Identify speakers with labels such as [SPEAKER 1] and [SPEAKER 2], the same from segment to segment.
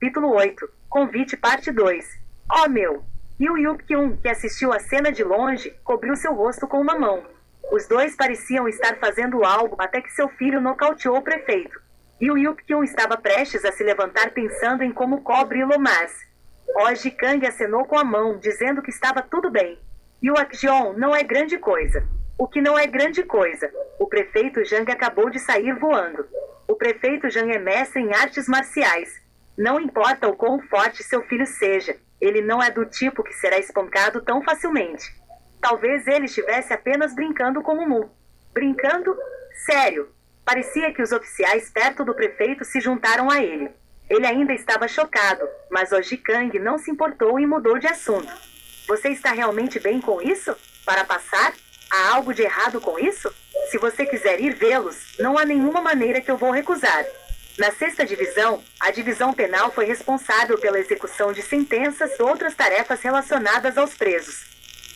[SPEAKER 1] Capítulo 8. Convite Parte 2. Oh meu! E o Yupkyun, que assistiu a cena de longe, cobriu seu rosto com uma mão. Os dois pareciam estar fazendo algo até que seu filho nocauteou o prefeito. E o Yupkyun estava prestes a se levantar pensando em como cobri-lo, mas... Oji Kang acenou com a mão, dizendo que estava tudo bem. E o Akjeon não é grande coisa. O que não é grande coisa? O prefeito Jang acabou de sair voando. O prefeito Jang é mestre em artes marciais. Não importa o quão forte seu filho seja, ele não é do tipo que será espancado tão facilmente. Talvez ele estivesse apenas brincando com o Mu. Brincando? Sério. Parecia que os oficiais perto do prefeito se juntaram a ele. Ele ainda estava chocado, mas Oji Kang não se importou e mudou de assunto. Você está realmente bem com isso? Para passar? Há algo de errado com isso? Se você quiser ir vê-los, não há nenhuma maneira que eu vou recusar. Na sexta divisão, a divisão penal foi responsável pela execução de sentenças e outras tarefas relacionadas aos presos.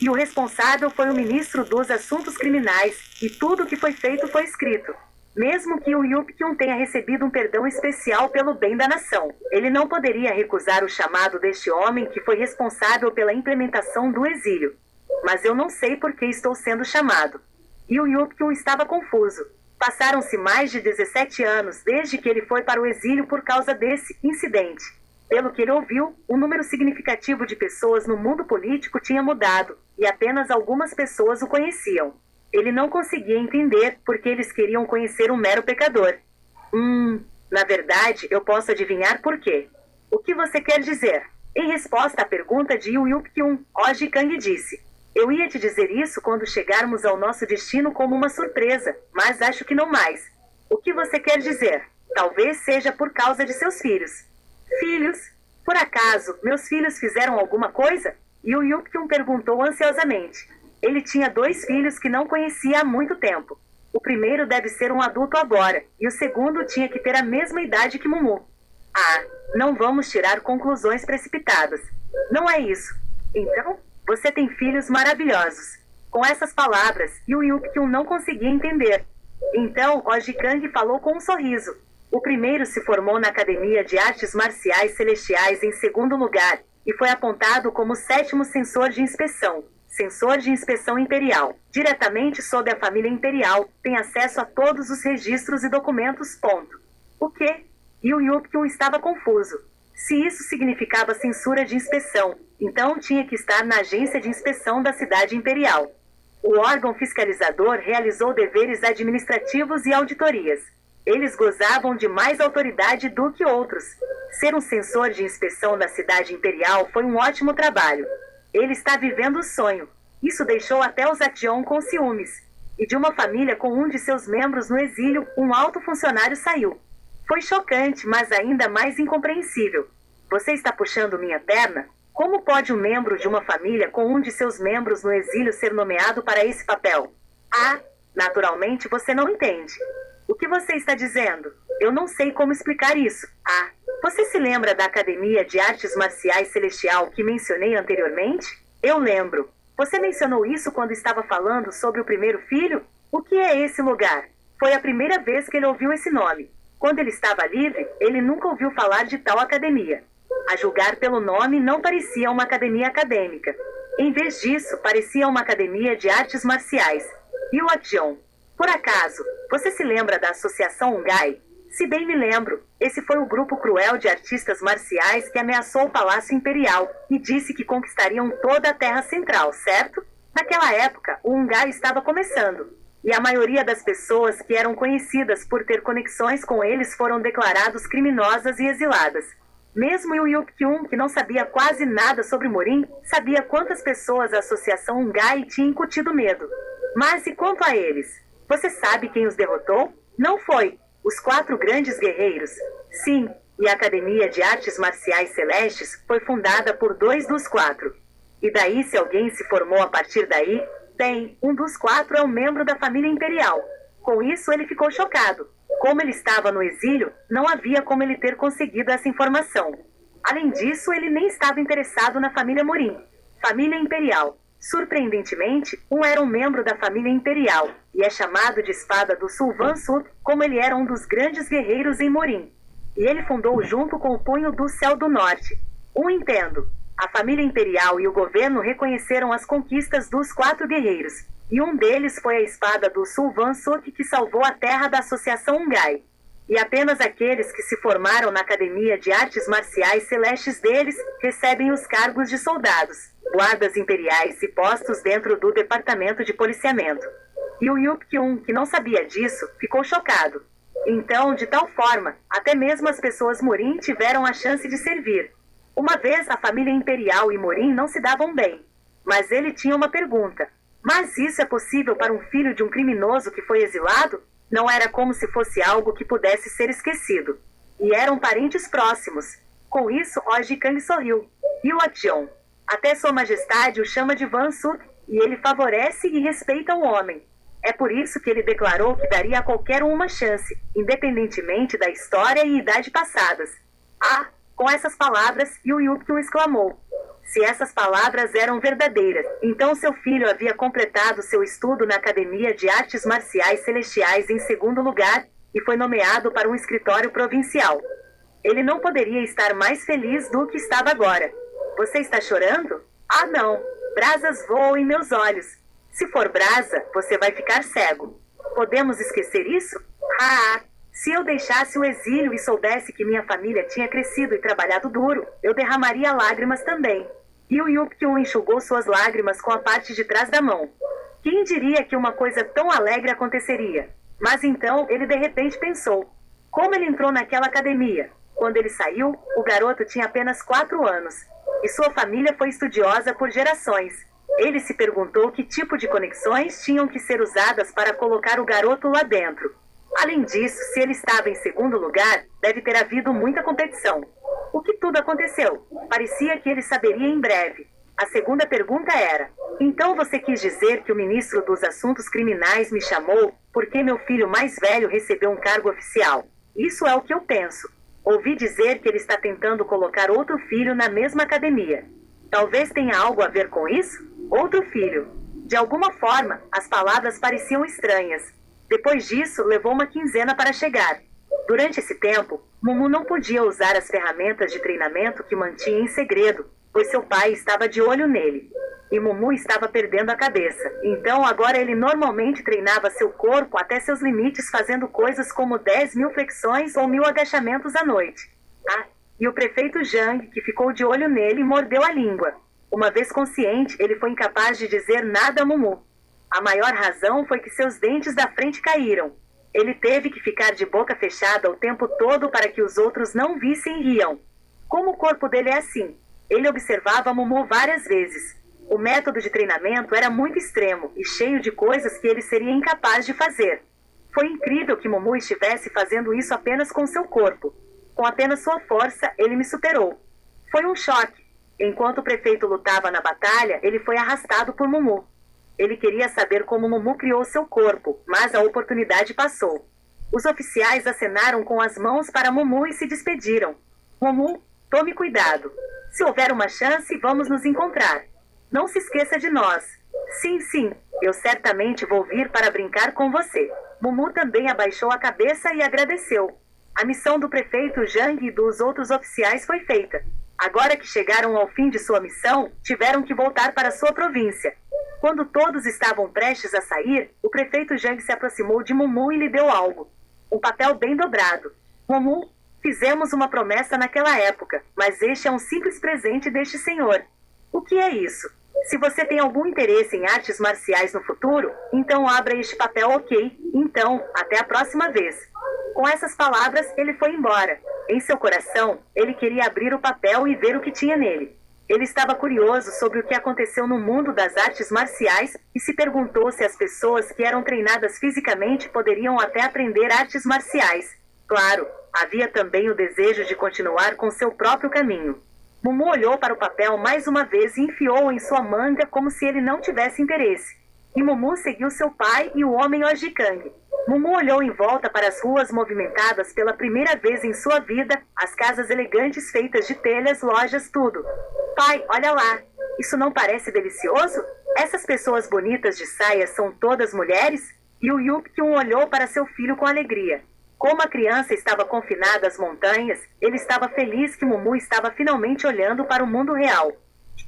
[SPEAKER 1] E o responsável foi o ministro dos Assuntos Criminais, e tudo o que foi feito foi escrito. Mesmo que o Yupkyun tenha recebido um perdão especial pelo bem da nação, ele não poderia recusar o chamado deste homem que foi responsável pela implementação do exílio. Mas eu não sei por que estou sendo chamado. E o Yupkyun estava confuso. Passaram-se mais de 17 anos desde que ele foi para o exílio por causa desse incidente. Pelo que ele ouviu, um número significativo de pessoas no mundo político tinha mudado, e apenas algumas pessoas o conheciam. Ele não conseguia entender porque eles queriam conhecer um mero pecador. Na verdade, eu posso adivinhar por quê. O que você quer dizer? Em resposta à pergunta de Yupkyun, Oji Kang disse: eu ia te dizer isso quando chegarmos ao nosso destino como uma surpresa, mas acho que não mais. O que você quer dizer? Talvez seja por causa de seus filhos. Filhos? Por acaso, meus filhos fizeram alguma coisa? E o Yupkyun perguntou ansiosamente. Ele tinha 2 filhos que não conhecia há muito tempo. O primeiro deve ser um adulto agora, e o segundo tinha que ter a mesma idade que Mumu. Não vamos tirar conclusões precipitadas. Não é isso. Então, você tem filhos maravilhosos. Com essas palavras, o Yupkyun não conseguia entender. Então, Oji Kang falou com um sorriso. O primeiro se formou na Academia de Artes Marciais Celestiais em segundo lugar, e foi apontado como o 7º censor de inspeção. Censor de inspeção imperial. Diretamente sob a família imperial, tem acesso a todos os registros e documentos. O quê? E o Yupkyun estava confuso. Se isso significava censura de inspeção, então tinha que estar na agência de inspeção da cidade imperial. O órgão fiscalizador realizou deveres administrativos e auditorias. Eles gozavam de mais autoridade do que outros. Ser um censor de inspeção da cidade imperial foi um ótimo trabalho. Ele está vivendo o sonho. Isso deixou até os Akjeon com ciúmes. E de uma família com um de seus membros no exílio, um alto funcionário saiu. Foi chocante, mas ainda mais incompreensível. Você está puxando minha perna? Como pode um membro de uma família com um de seus membros no exílio ser nomeado para esse papel? Naturalmente você não entende. O que você está dizendo? Eu não sei como explicar isso. Você se lembra da Academia de Artes Marciais Celestial que mencionei anteriormente? Eu lembro. Você mencionou isso quando estava falando sobre o primeiro filho? O que é esse lugar? Foi a primeira vez que ele ouviu esse nome. Quando ele estava livre, ele nunca ouviu falar de tal academia. A julgar pelo nome, não parecia uma academia acadêmica. Em vez disso, parecia uma academia de artes marciais. E o Akjeon? Por acaso, você se lembra da Associação Ungai? Se bem me lembro, esse foi o grupo cruel de artistas marciais que ameaçou o Palácio Imperial e disse que conquistariam toda a Terra Central, certo? Naquela época, o Ungai estava começando, e a maioria das pessoas que eram conhecidas por ter conexões com eles foram declarados criminosas e exiladas. Mesmo o Yupkyun, que não sabia quase nada sobre Morin, sabia quantas pessoas a Associação Ungai tinha incutido medo. Mas e quanto a eles? Você sabe quem os derrotou? Não foi os 4 grandes guerreiros. Sim, e a Academia de Artes Marciais Celestes foi fundada por 2 dos 4. E daí, se alguém se formou a partir daí, bem, um dos 4 é um membro da família imperial. Com isso, ele ficou chocado. Como ele estava no exílio, não havia como ele ter conseguido essa informação. Além disso, ele nem estava interessado na família Morin. Família imperial. Surpreendentemente, um era um membro da família imperial, e é chamado de Espada do Sulvan Sud, como ele era um dos grandes guerreiros em Morin. e ele fundou junto com o Punho do Céu do Norte. Intendo. A família imperial e o governo reconheceram as conquistas dos 4 guerreiros, e um deles foi a espada do Sulvan Suk que salvou a terra da Associação Ungai. E apenas aqueles que se formaram na Academia de Artes Marciais Celestes deles recebem os cargos de soldados, guardas imperiais e postos dentro do departamento de policiamento. E o Yupkyun, que não sabia disso, ficou chocado. Então, de tal forma, até mesmo as pessoas Morin tiveram a chance de servir. Uma vez a família imperial e Morin não se davam bem, mas ele tinha uma pergunta. Mas isso é possível para um filho de um criminoso que foi exilado? Não era como se fosse algo que pudesse ser esquecido. E eram parentes próximos. Com isso, Oji Kang sorriu. E o Action? Até Sua Majestade o chama de Van Suk, e ele favorece e respeita o homem. É por isso que ele declarou que daria a qualquer um uma chance, independentemente da história e idade passadas. Ah! Com essas palavras, Yu Yupkyun exclamou. Se essas palavras eram verdadeiras, então seu filho havia completado seu estudo na Academia de Artes Marciais Celestiais em 2º lugar, e foi nomeado para um escritório provincial. Ele não poderia estar mais feliz do que estava agora. Você está chorando? Ah, não. Brasas voam em meus olhos. Se for brasa, você vai ficar cego. Podemos esquecer isso? Ah! Se eu deixasse o exílio e soubesse que minha família tinha crescido e trabalhado duro, eu derramaria lágrimas também. E o Yupkyun enxugou suas lágrimas com a parte de trás da mão. Quem diria que uma coisa tão alegre aconteceria? Mas então ele de repente pensou. Como ele entrou naquela academia? Quando ele saiu, o garoto tinha apenas 4 anos. E sua família foi estudiosa por gerações. Ele se perguntou que tipo de conexões tinham que ser usadas para colocar o garoto lá dentro. Além disso, se ele estava em 2º lugar, deve ter havido muita competição. O que tudo aconteceu? Parecia que ele saberia em breve. A segunda pergunta era: então você quis dizer que o ministro dos Assuntos Criminais me chamou porque meu filho mais velho recebeu um cargo oficial? Isso é o que eu penso. Ouvi dizer que ele está tentando colocar outro filho na mesma academia. Talvez tenha algo a ver com isso? Outro filho. De alguma forma, as palavras pareciam estranhas. Depois disso, levou uma quinzena para chegar. Durante esse tempo, Mumu não podia usar as ferramentas de treinamento que mantinha em segredo, pois seu pai estava de olho nele. E Mumu estava perdendo a cabeça. Então agora ele normalmente treinava seu corpo até seus limites, fazendo coisas como 10.000 flexões ou 1.000 agachamentos à noite. Ah, e o prefeito Zhang, que ficou de olho nele, mordeu a língua. Uma vez consciente, ele foi incapaz de dizer nada a Mumu. A maior razão foi que seus dentes da frente caíram. Ele teve que ficar de boca fechada o tempo todo para que os outros não vissem e riam. Como o corpo dele é assim, ele observava Mumu várias vezes. O método de treinamento era muito extremo e cheio de coisas que ele seria incapaz de fazer. Foi incrível que Mumu estivesse fazendo isso apenas com seu corpo. Com apenas sua força, ele me superou. Foi um choque. Enquanto o prefeito lutava na batalha, ele foi arrastado por Mumu. Ele queria saber como Mumu criou seu corpo, mas a oportunidade passou. Os oficiais acenaram com as mãos para Mumu e se despediram. Mumu, tome cuidado. Se houver uma chance, vamos nos encontrar. Não se esqueça de nós. Sim, sim, eu certamente vou vir para brincar com você. Mumu também abaixou a cabeça e agradeceu. A missão do prefeito Zhang e dos outros oficiais foi feita. Agora que chegaram ao fim de sua missão, tiveram que voltar para sua província. Quando todos estavam prestes a sair, o prefeito Zhang se aproximou de Mumu e lhe deu algo. Um papel bem dobrado. Mumu, fizemos uma promessa naquela época, mas este é um simples presente deste senhor. O que é isso? Se você tem algum interesse em artes marciais no futuro, então abra este papel, ok? Então, até a próxima vez. Com essas palavras, ele foi embora. Em seu coração, ele queria abrir o papel e ver o que tinha nele. Ele estava curioso sobre o que aconteceu no mundo das artes marciais e se perguntou se as pessoas que eram treinadas fisicamente poderiam até aprender artes marciais. Claro, havia também o desejo de continuar com seu próprio caminho. Mumu olhou para o papel mais uma vez e enfiou-o em sua manga como se ele não tivesse interesse. E Mumu seguiu seu pai e o homem Oji Kang. Mumu olhou em volta para as ruas movimentadas pela primeira vez em sua vida, as casas elegantes feitas de telhas, lojas, tudo. Pai, olha lá. Isso não parece delicioso? Essas pessoas bonitas de saia são todas mulheres? E o Yupkyun olhou para seu filho com alegria. Como a criança estava confinada às montanhas, ele estava feliz que Mumu estava finalmente olhando para o mundo real.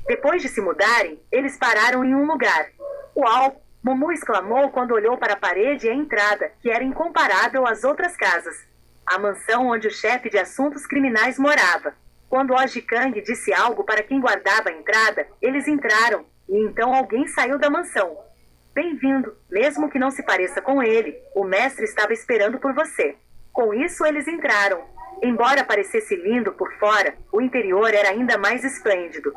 [SPEAKER 1] Depois de se mudarem, eles pararam em um lugar. Uau! Mumu exclamou quando olhou para a parede e a entrada, que era incomparável às outras casas. A mansão onde o chefe de assuntos criminais morava. Quando Oji Kang disse algo para quem guardava a entrada, eles entraram, e então alguém saiu da mansão. Bem-vindo, mesmo que não se pareça com ele, o mestre estava esperando por você. Com isso eles entraram. Embora parecesse lindo por fora, o interior era ainda mais esplêndido.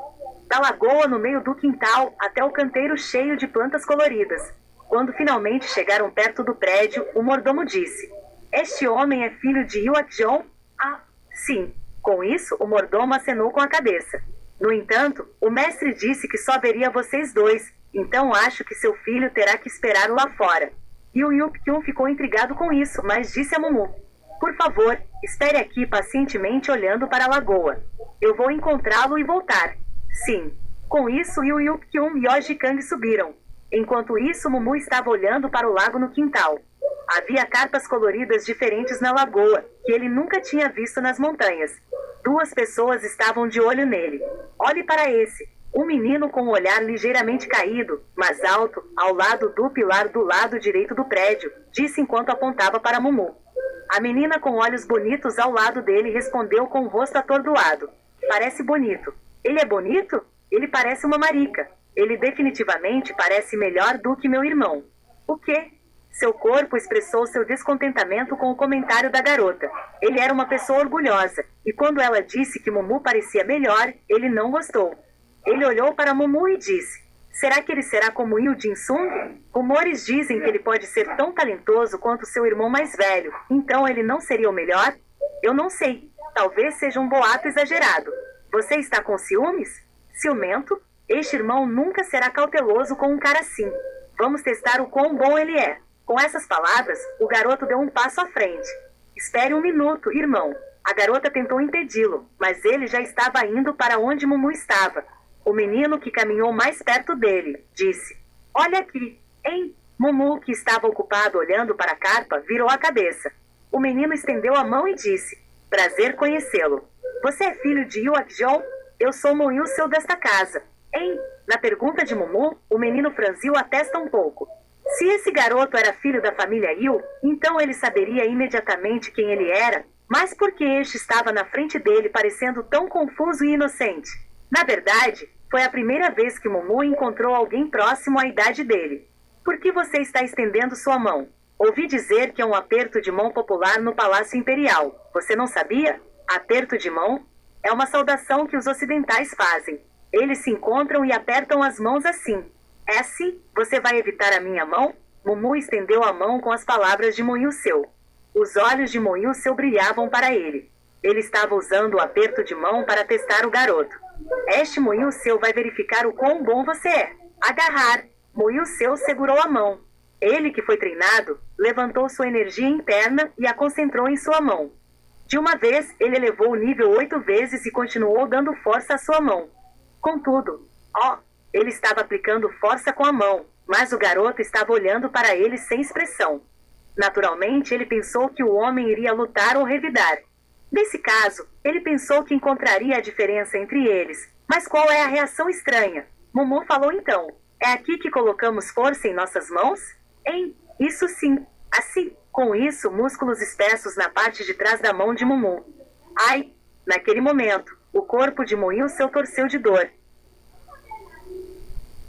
[SPEAKER 1] Da lagoa no meio do quintal até o canteiro cheio de plantas coloridas. Quando finalmente chegaram perto do prédio, o mordomo disse: "Este homem é filho de Yuak-jong?" "Ah, sim." Com isso, o mordomo acenou com a cabeça. No entanto, o mestre disse que só veria vocês dois, então acho que seu filho terá que esperá-lo lá fora. E o Yup-kyun ficou intrigado com isso, mas disse a Mumu: "Por favor, espere aqui pacientemente olhando para a lagoa. Eu vou encontrá-lo e voltar." Sim. Com isso, Yu Yup-kyun e Oji Kang subiram. Enquanto isso, Mumu estava olhando para o lago no quintal. Havia carpas coloridas diferentes na lagoa, que ele nunca tinha visto nas montanhas. Duas pessoas estavam de olho nele. Olhe para esse. Um menino com um olhar ligeiramente caído, mas alto, ao lado do pilar do lado direito do prédio, disse enquanto apontava para Mumu. A menina com olhos bonitos ao lado dele respondeu com o rosto atordoado. Parece bonito. Ele é bonito? Ele parece uma marica. Ele definitivamente parece melhor do que meu irmão. O quê? Seu corpo expressou seu descontentamento com o comentário da garota. Ele era uma pessoa orgulhosa, e quando ela disse que Mumu parecia melhor, ele não gostou. Ele olhou para Mumu e disse: "Será que ele será como Yu Jin-sung? Rumores dizem que ele pode ser tão talentoso quanto seu irmão mais velho, então ele não seria o melhor? Eu não sei. Talvez seja um boato exagerado. Você está com ciúmes? Ciumento? Este irmão nunca será cauteloso com um cara assim. Vamos testar o quão bom ele é." Com essas palavras, o garoto deu um passo à frente. "Espere um minuto, irmão." A garota tentou impedi-lo, mas ele já estava indo para onde Mumu estava. O menino que caminhou mais perto dele, disse: "Olha aqui, hein?" Mumu, que estava ocupado olhando para a carpa, virou a cabeça. O menino estendeu a mão e disse: "Prazer conhecê-lo. Você é filho de Yuak-jong? Eu sou Moyu, seu desta casa." "Hein?" Na pergunta de Mumu, o menino franziu a testa um pouco. Se esse garoto era filho da família Yu, então ele saberia imediatamente quem ele era, mas por que este estava na frente dele parecendo tão confuso e inocente? Na verdade, foi a primeira vez que Mumu encontrou alguém próximo à idade dele. "Por que você está estendendo sua mão?" "Ouvi dizer que é um aperto de mão popular no Palácio Imperial. Você não sabia? Aperto de mão? É uma saudação que os ocidentais fazem. Eles se encontram e apertam as mãos assim. É assim? Você vai evitar a minha mão?" Mumu estendeu a mão com as palavras de Moyu Seu. Os olhos de Moyu Seu brilhavam para ele. Ele estava usando o aperto de mão para testar o garoto. "Este Moyu Seu vai verificar o quão bom você é." Agarrar. Moyu Seu segurou a mão. Ele, que foi treinado, levantou sua energia interna e a concentrou em sua mão. De uma vez, ele elevou o nível 8 vezes e continuou dando força à sua mão. Contudo, ele estava aplicando força com a mão, mas o garoto estava olhando para ele sem expressão. Naturalmente, ele pensou que o homem iria lutar ou revidar. Nesse caso, ele pensou que encontraria a diferença entre eles. Mas qual é a reação estranha? Mumu falou então: "É aqui que colocamos força em nossas mãos?" "Hein? Isso sim. Assim." Com isso, músculos espessos na parte de trás da mão de Mumu. Ai! Naquele momento, o corpo de Moyu Seu torceu de dor.